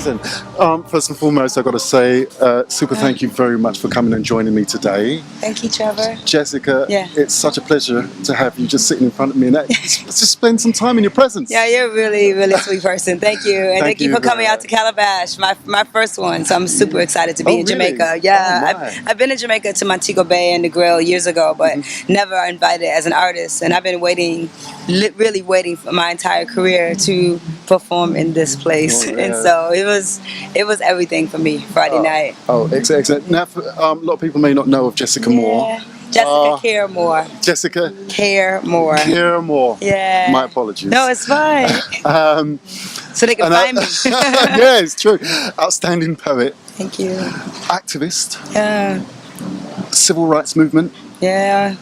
Excellent. First and foremost, I've got to say, super thank you very much for coming and joining me today. Thank you, Trevor. Jessica, Yeah. it's such a pleasure to have you just sitting in front of me and just spend some time in your presence. Yeah, you're a really, really sweet person. Thank you. And thank you for coming out to Calabash, my first one. So I'm super excited to be in really? Jamaica. Yeah, Oh, I've been in Jamaica to Montego Bay and the Grill years ago, but never invited as an artist. And I've been really waiting for my entire career to perform in this place. Oh, yeah. And so it was everything for me Friday night. Oh, excellent. Now, a lot of people may not know of Jessica Moore. Jessica Care More. Jessica Care More. Care More. Yeah. My apologies. No, it's fine. So they can find me. Yeah, it's true. Outstanding poet. Thank you. Activist. Yeah. Civil rights movement. Yeah.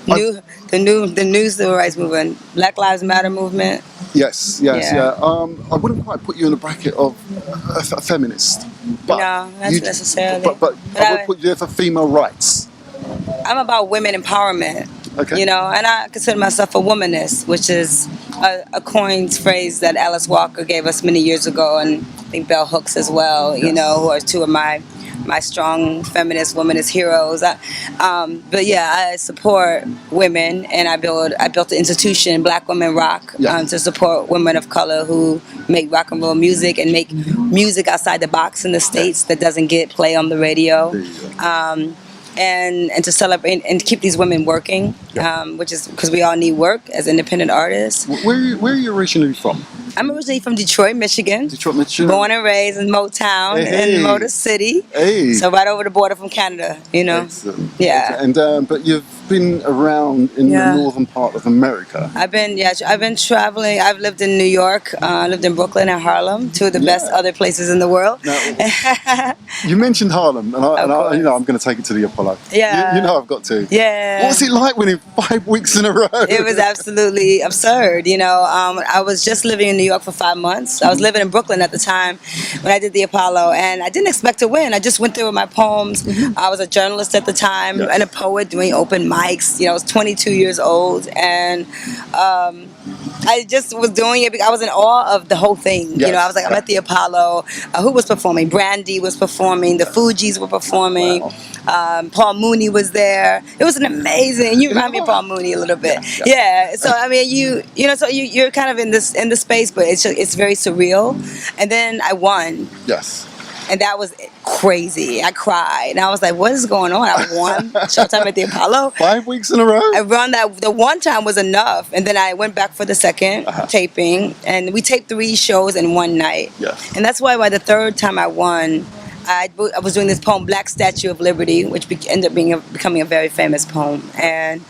The new civil rights movement. Black Lives Matter movement. Yes. Yeah. I wouldn't quite put you in the bracket of a feminist. But No, not necessarily. But I would put you there for female rights. I'm about women empowerment. Okay. You know, and I consider myself a womanist, which is a coined phrase that Alice Walker gave us many years ago, and I think Bell Hooks as well. You know, who are two of my strong feminist womanist heroes. But yeah, I support women, and I built the institution Black Women Rock to support women of color who make rock and roll music and make music outside the box in the States that doesn't get play on the radio. And to celebrate and keep these women working, which is because we all need work as independent artists. Where are you originally from? I'm originally from Detroit, Michigan. Detroit, Michigan. Born and raised in Motown in Motor City. Hey. So right over the border from Canada, you know. Excellent. Yeah. And but you've been around in the northern part of America. I've been traveling. I've lived in New York. I lived in Brooklyn and Harlem, two of the best other places in the world. Now, you mentioned Harlem, and I you know, I'm going to take it to the Apollo. Yeah. You know I've got to. Yeah. What was it like winning 5 weeks in a row? It was absolutely absurd. You know, I was just living in New York for 5 months. I was living in Brooklyn at the time when I did the Apollo, and I didn't expect to win. I just went there with my poems. I was a journalist at the time and a poet doing open mics. You know, I was 22 years old, and I just was doing it because I was in awe of the whole thing. You know, I was like, I'm at the Apollo. Who was performing? Brandy was performing. The Fugees were performing. Paul Mooney was there. It was an amazing. You remind me of Paul Mooney a little bit. Yeah. So I mean, you know, so you're kind of in the space, but it's very surreal. And then I won. Yes. And that was crazy. I cried. And I was like, what is going on? I won Showtime at the Apollo. 5 weeks in a row? I run that. The one time was enough. And then I went back for the second taping. And we taped 3 shows in one night. Yes. And that's why by the third time I won, I was doing this poem, Black Statue of Liberty, which ended up becoming a very famous poem. And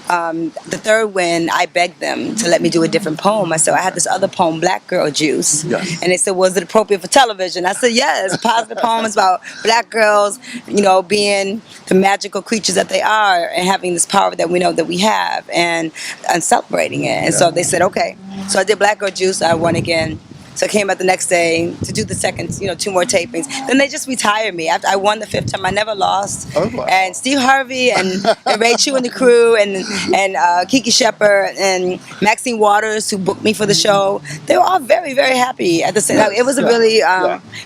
the third win, I begged them to let me do a different poem. I said, I had this other poem, Black Girl Juice. Yes. And they said, was it appropriate for television? I said, yes. Positive poems about black girls, you know, being the magical creatures that they are and having this power that we know that we have and celebrating it. And so they said, okay. So I did Black Girl Juice. I won again. So I came out the next day to do the second, 2 more tapings. Then they just retired me. After I won the 5th time, I never lost. Oh, wow. And Steve Harvey and Ray Chu and the crew and Kiki Shepard and Maxine Waters, who booked me for the show, they were all very, very happy at the same time. It was a really,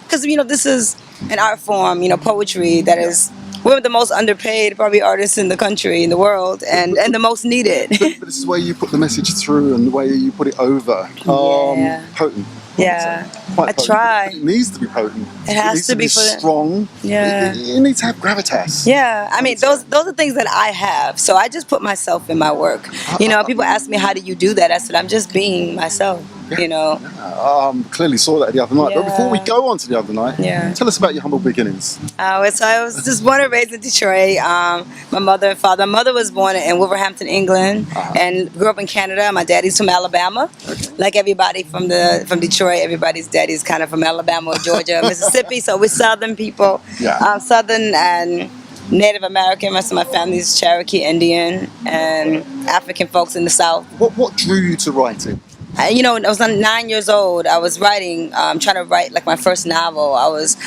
because, this is an art form, poetry that is, we're the most underpaid probably artists in the country, in the world, and the most needed. But this is where you put the message through and the way you put it over. Potent. Yeah, I potent. try. It needs to be potent. It has to be strong. Yeah. It needs to have gravitas. Yeah, I mean, those are things that I have. So I just put myself in my work. People ask me, how do you do that? I said, I'm just being myself. Clearly saw that the other night. But before we go on to the other night, tell us about your humble beginnings. So I was just born and raised in Detroit. My mother and father. My mother was born in Wolverhampton, England, and grew up in Canada. My daddy's from Alabama. Like everybody from Detroit, everybody's daddy's kind of from Alabama or Georgia, Mississippi. So we're Southern people. Southern and Native American. Most of my family's Cherokee Indian and African folks in the South. What drew you to writing? I was 9 years old. I was writing, trying to write like my first novel.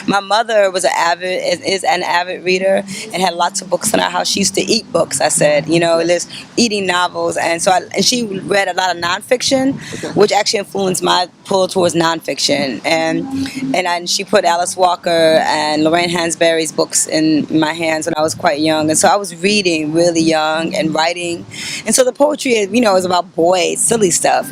My mother was is an avid reader and had lots of books in our house. She used to eat books. I said, just eating novels, and she read a lot of nonfiction, which actually influenced my pull towards nonfiction. And she put Alice Walker and Lorraine Hansberry's books in my hands when I was quite young, and so I was reading really young and writing, and so the poetry, is about boys, silly stuff.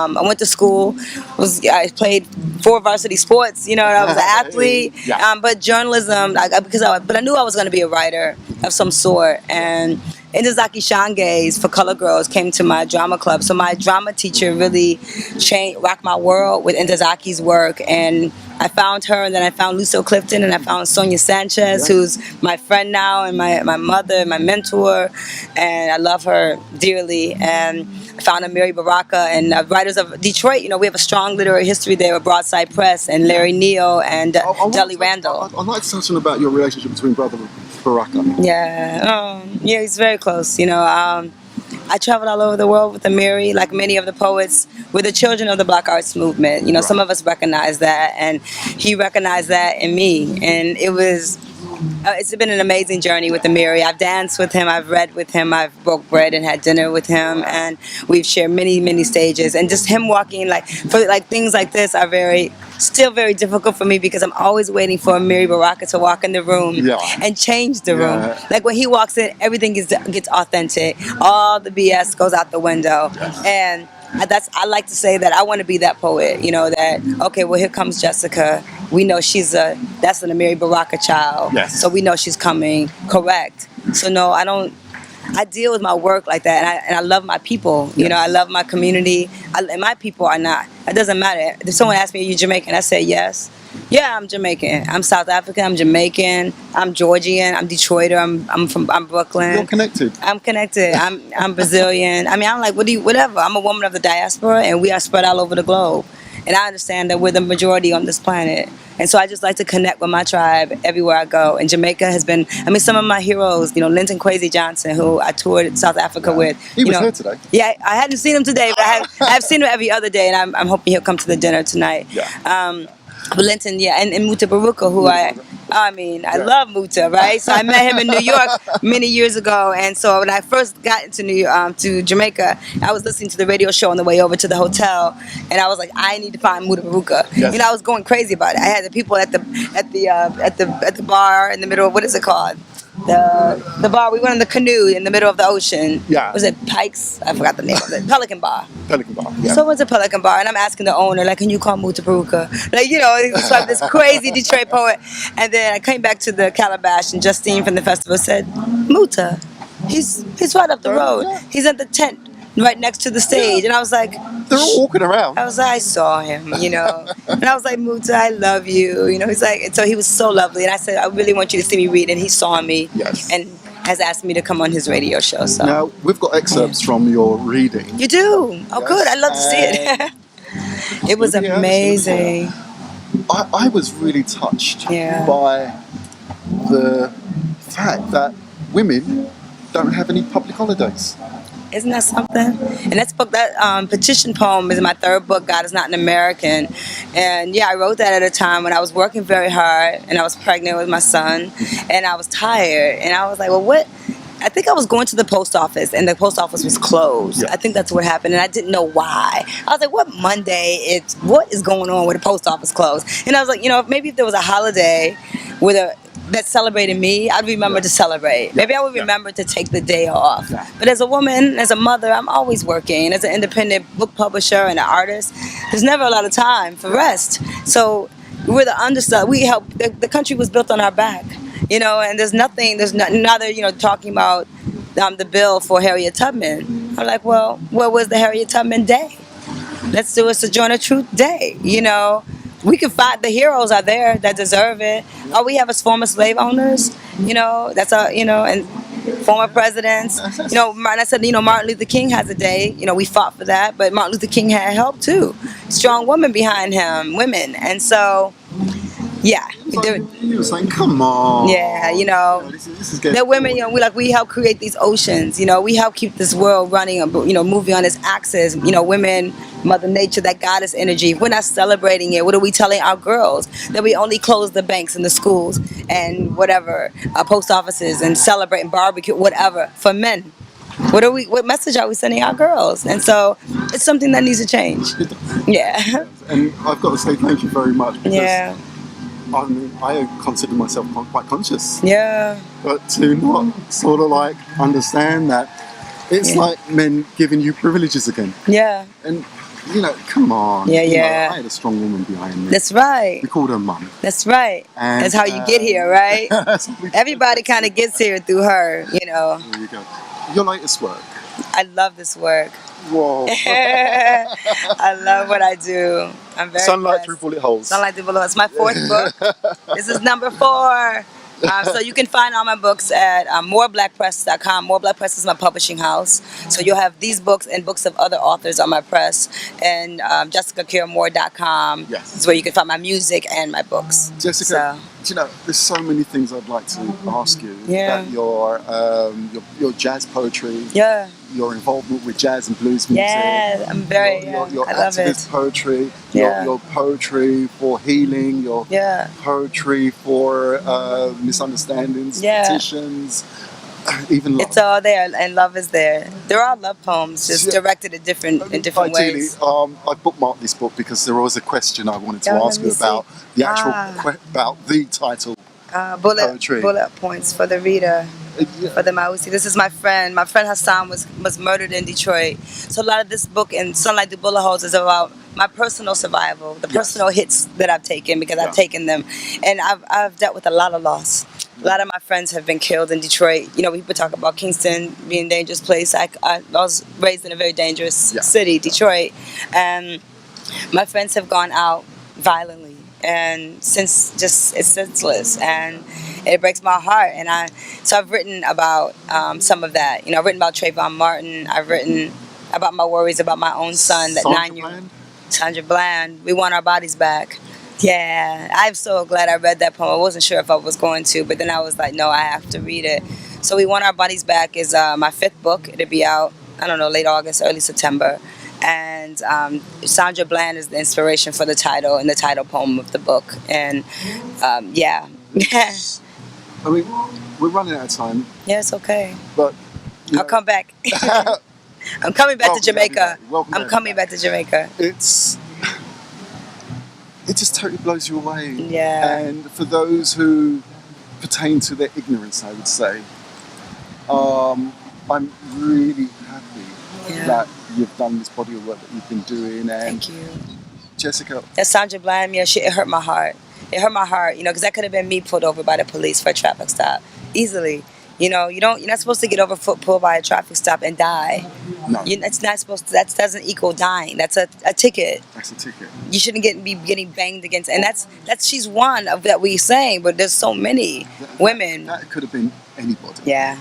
I went to school. I played 4 varsity sports. And I was an athlete. But journalism, but I knew I was going to be a writer of some sort. And Indazaki Shangays for Color Girls came to my drama club. So my drama teacher really rocked my world with Indazaki's work. And I found her, and then I found Lucille Clifton, and I found Sonia Sanchez, who's my friend now, and my mother, my mentor, and I love her dearly. And I found Mary Baraka and writers of Detroit. We have a strong literary history there with Broadside Press and Larry Neal and Dudley Randall. I'd like to touch on about your relationship between Brother Baraka. Yeah, he's very close. I traveled all over the world with Amiri, like many of the poets. We're the children of the Black Arts Movement. Some of us recognize that, and he recognized that in me. And it's been an amazing journey with Amiri. I've danced with him, I've read with him, I've broke bread and had dinner with him, and we've shared many, many stages. And just him walking, things like this are still very difficult for me, because I'm always waiting for Amiri Baraka to walk in the room and change the room. Like when he walks in, everything gets authentic. All the BS goes out the window. And I like to say that I want to be that poet, here comes Jessica. We know that's an Amiri Baraka child. Yes. So we know she's coming, correct. So no, I deal with my work like that, and I love my people. I love my community, and my people are not. It doesn't matter. If someone asks me, "Are you Jamaican?" I say yes. Yeah, I'm Jamaican. I'm South African. I'm Jamaican. I'm Georgian. I'm Detroiter. I'm Brooklyn. You're connected. I'm connected. I'm Brazilian. I'm like, whatever. I'm a woman of the diaspora, and we are spread all over the globe. And I understand that we're the majority on this planet. And so I just like to connect with my tribe everywhere I go. And Jamaica has been, some of my heroes, Linton Kwesi Johnson, who I toured South Africa with. He was here today. Yeah, I hadn't seen him today, but I've seen him every other day, and I'm hoping he'll come to the dinner tonight. Yeah. But Linton, and Muta Baruka, who I love Muta, right? So I met him in New York many years ago, and so when I first got into to Jamaica, I was listening to the radio show on the way over to the hotel, and I was like, I need to find Muta Baruka. Yes. I was going crazy about it. I had the people at the bar in the middle of, what is it called? The bar, we went in the canoe in the middle of the ocean. Yeah. Was it Pikes? I forgot the name of it. Pelican Bar. Pelican Bar, yeah. So it was a Pelican Bar, and I'm asking the owner, can you call Muta Baruka? It's like this crazy Detroit poet. And then I came back to the Calabash, and Justine from the festival said, Muta, he's right up the road. Yeah. He's at the tent right next to the stage. And I was like, they're all walking around. I saw him, and I was like, Muta, I love you. He's like, and so he was so lovely. And I said, I really want you to see me read. And he saw me. Yes. And has asked me to come on his radio show. So now we've got excerpts from your reading. You do? Oh, yes. Good. I'd love to see it. It was amazing. I was really touched by the fact that women don't have any public holidays. Isn't that something? And that petition poem is my third book, God is Not an American. And yeah, I wrote that at a time when I was working very hard, and I was pregnant with my son, and I was tired. And I was like, well, what? I think I was going to the post office, and the post office was closed. Yeah. I think that's what happened, and I didn't know why. I was like, what Monday? What is going on with the post office closed? And I was like, maybe if there was a holiday that celebrated me, I'd remember to celebrate. Maybe I would remember to take the day off. Yeah. But as a woman, as a mother, I'm always working. As an independent book publisher and an artist, there's never a lot of time for rest. So we're the understudy. We help. The country was built on our back, and there's neither, talking about the bill for Harriet Tubman. I'm like, well, what was the Harriet Tubman Day? Let's do a Sojourner Truth Day, We can find the heroes are there that deserve it. All we have is former slave owners, that's and former presidents. I said, Martin Luther King has a day. We fought for that, but Martin Luther King had help too. Strong women behind him, women. And so, Yeah, It's like, you were saying, come on. yeah, you know, This is getting the women, you know, we help create these oceans. You know, we help keep this world running. You know, moving on its axis. You know, women, Mother Nature, that goddess energy. If we're not celebrating it, what are we telling our girls? That we only close the banks and the schools and whatever, post offices, and celebrate and barbecue, whatever for men. What message are we sending our girls? And so it's something that needs to change. Yeah. And I've got to say thank you very much because Yeah. I mean, I consider myself quite conscious. Yeah. But to not sort of like understand that it's like men giving you privileges again. Yeah. And you know, come on. Yeah, You know, yeah. I had a strong woman behind me. That's right. We called her mum. That's right. And, that's how you get here, right? that's how we- Everybody kind of gets here through her, you know. There you go. Your latest work. I love this work. Whoa. I love what I do. I'm very Sunlight blessed. Through Bullet Holes. Sunlight Through Bullet Holes. It's my 4th book. This is number 4. So you can find all my books at moreblackpress.com. More Black Press is my publishing house. So you'll have these books and books of other authors on my press. And jessicakirmore.com Yes. is where you can find my music and my books. Jessica, do you know, there's so many things I'd like to ask you. Yeah. About your jazz poetry. Yeah. Your involvement with jazz and blues music. Yeah, I'm very, your I love activist it. poetry. Yeah. Your poetry for healing. Your Yeah. poetry for misunderstandings, Yeah. petitions, even love. It's all there, and love is there. They're all love poems, just directed in different Ideally, ways. I bookmarked this book because there was a question I wanted to Oh, ask let me you about see. the actual about the title. Poetry. Bullet points for the reader. Yeah. For the Mausi. This is my friend. My friend Hassan was murdered in Detroit. So a lot of this book in Sunlight Through Bullet Holes is about my personal survival, the personal hits that I've taken because I've taken them, and I've dealt with a lot of loss. A lot of my friends have been killed in Detroit. You know, people talk about Kingston being a dangerous place. I was raised in a very dangerous city, Detroit, and my friends have gone out violently, and since just it's senseless, and it breaks my heart. And so I've written about some of that. You know, I've written about Trayvon Martin. I've written about my worries about my own son, that 9-year-old. Sandra Bland. We want our bodies back. Yeah, I'm so glad I read that poem. I wasn't sure if I was going to, but then I was like, no, I have to read it. So We Want Our Bodies Back is my 5th book. It'll be out, I don't know, late August, early September. And Sandra Bland is the inspiration for the title and the title poem of the book. And yeah. I mean, we're running out of time. Yeah, it's okay. But I'll come back. I'm coming back to Jamaica. I'm coming back to Jamaica. It just totally blows you away. Yeah. And for those who pertain to their ignorance, I would say, I'm really happy that you've done this body of work that you've been doing. And thank you. Jessica. That Sandra Bland, yeah, it hurt my heart. It hurt my heart, you know, because that could have been me pulled over by the police for a traffic stop easily. You know, you're not supposed to get pulled by a traffic stop and die. No. It's not supposed to. That doesn't equal dying. That's a ticket. That's a ticket. You shouldn't be getting banged against. And that's she's one of that we're saying, but there's so many women. That could have been anybody. Yeah.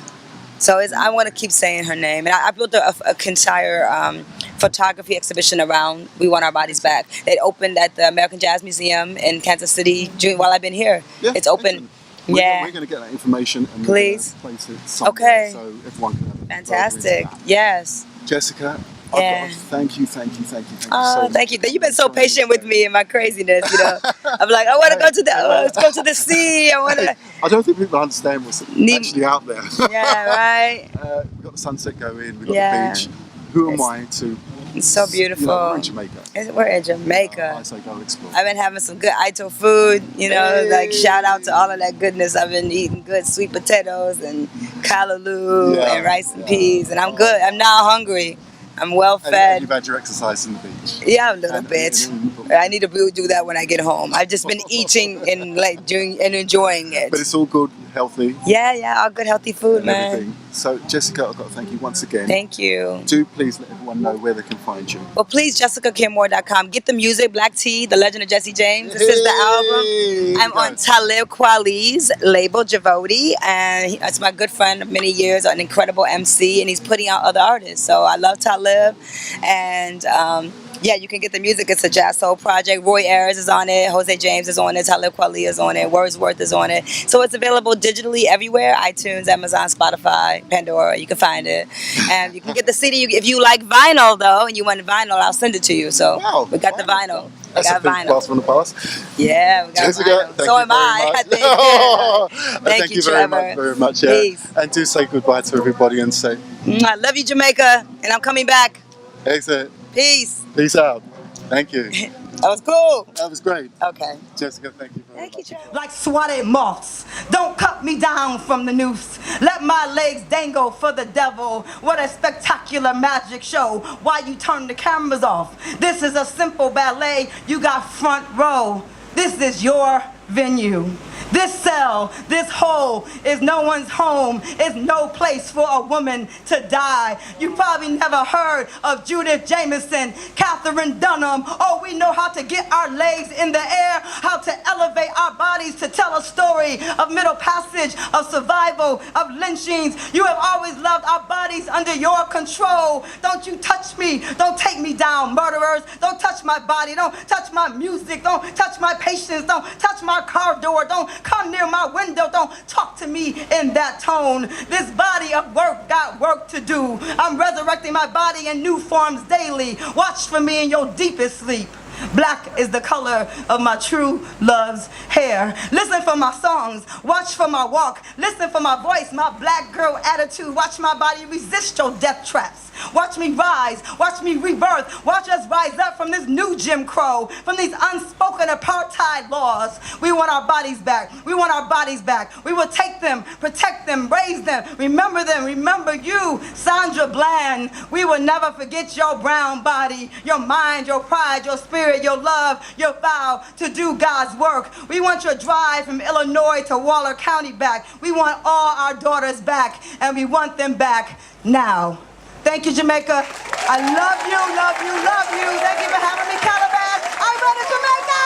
So I want to keep saying her name. And I built a entire photography exhibition around We Want Our Bodies Back. It opened at the American Jazz Museum in Kansas City while I've been here. Yeah, it's open. We're going to get that information and please place it somewhere so everyone can have it. Fantastic. Yes. Jessica, I've got to thank you so much. Thank you. You've been so patient with me and my craziness, you know. I'm like, I want to go to let's go to the sea. I don't think people understand what's actually out there. Yeah, right. We've got the sunset going, we've got the beach. Who am I to... It's so beautiful. You know, we're in Jamaica. We're in Jamaica. I say go explore. I've been having some good Ito food, you know, like shout out to all of that goodness. I've been eating good sweet potatoes and callaloo and rice and peas, and I'm good. I'm now hungry. I'm well fed. And you've had your exercise in the beach. Yeah, a little bit. I need to do that when I get home. I've just been eating and enjoying it. But it's all good, healthy. Yeah, all good, healthy food, and man. Everything. So, Jessica, I've got to thank you once again. Thank you. Do please let everyone know where they can find you. Well, please, jessicakirmore.com. Get the music, Black Tea, The Legend of Jesse James. This is the album. I'm on Talib Kweli's label, Javoti, and it's my good friend of many years, an incredible MC, and he's putting out other artists. So I love Talib, and Yeah, you can get the music. It's a jazz soul project. Roy Ayers is on it. Jose James is on it. Tyler Kweli is on it. Wordsworth is on it. So it's available digitally everywhere: iTunes, Amazon, Spotify, Pandora. You can find it, and you can get the CD. If you like vinyl though, and you want vinyl, I'll send it to you. So Wow, we got the vinyl. That's a big blast from the past. Yeah, we got Jessica, vinyl. thank So you am I. very I much. think. Yeah. Thank you very much. Yeah. Peace. And do say goodbye to everybody and say, I love you, Jamaica, and I'm coming back. exit. Peace. Peace out. Thank you. That was cool. That was great. Okay. Jessica, thank you very much. Like swatted moths, don't cut me down from the noose. Let my legs dangle for the devil. What a spectacular magic show. Why you turn the cameras off? This is a simple ballet. You got front row. This is your venue. This cell, this hole is no one's home. It's no place for a woman to die. You probably never heard of Judith Jameson, Catherine Dunham. Oh, we know how to get our legs in the air, how to elevate our bodies to tell a story of middle passage, of survival, of lynchings. You have always loved our bodies under your control. Don't you touch me. Don't take me down, murderers. Don't touch my body. Don't touch my music. Don't touch my patience. Don't touch my car door. Don't come near my window. Don't talk to me in that tone. This body of work got work to do. I'm resurrecting my body in new forms daily. Watch for me in your deepest sleep. Black is the color of my true love's hair. Listen for my songs. Watch for my walk. Listen for my voice, my black girl attitude. Watch my body resist your death traps. Watch me rise. Watch me rebirth. Watch us rise up from this new Jim Crow, from these unspoken apartheid laws. We want our bodies back. We want our bodies back. We will take them, protect them, raise them, remember you, Sandra Bland. We will never forget your brown body, your mind, your pride, your spirit, your love, your vow to do God's work. We want your drive from Illinois to Waller County back. We want all our daughters back, and we want them back now. Thank you, Jamaica. I love you, love you, love you. Thank you for having me, Calabash. I'm ready, Jamaica!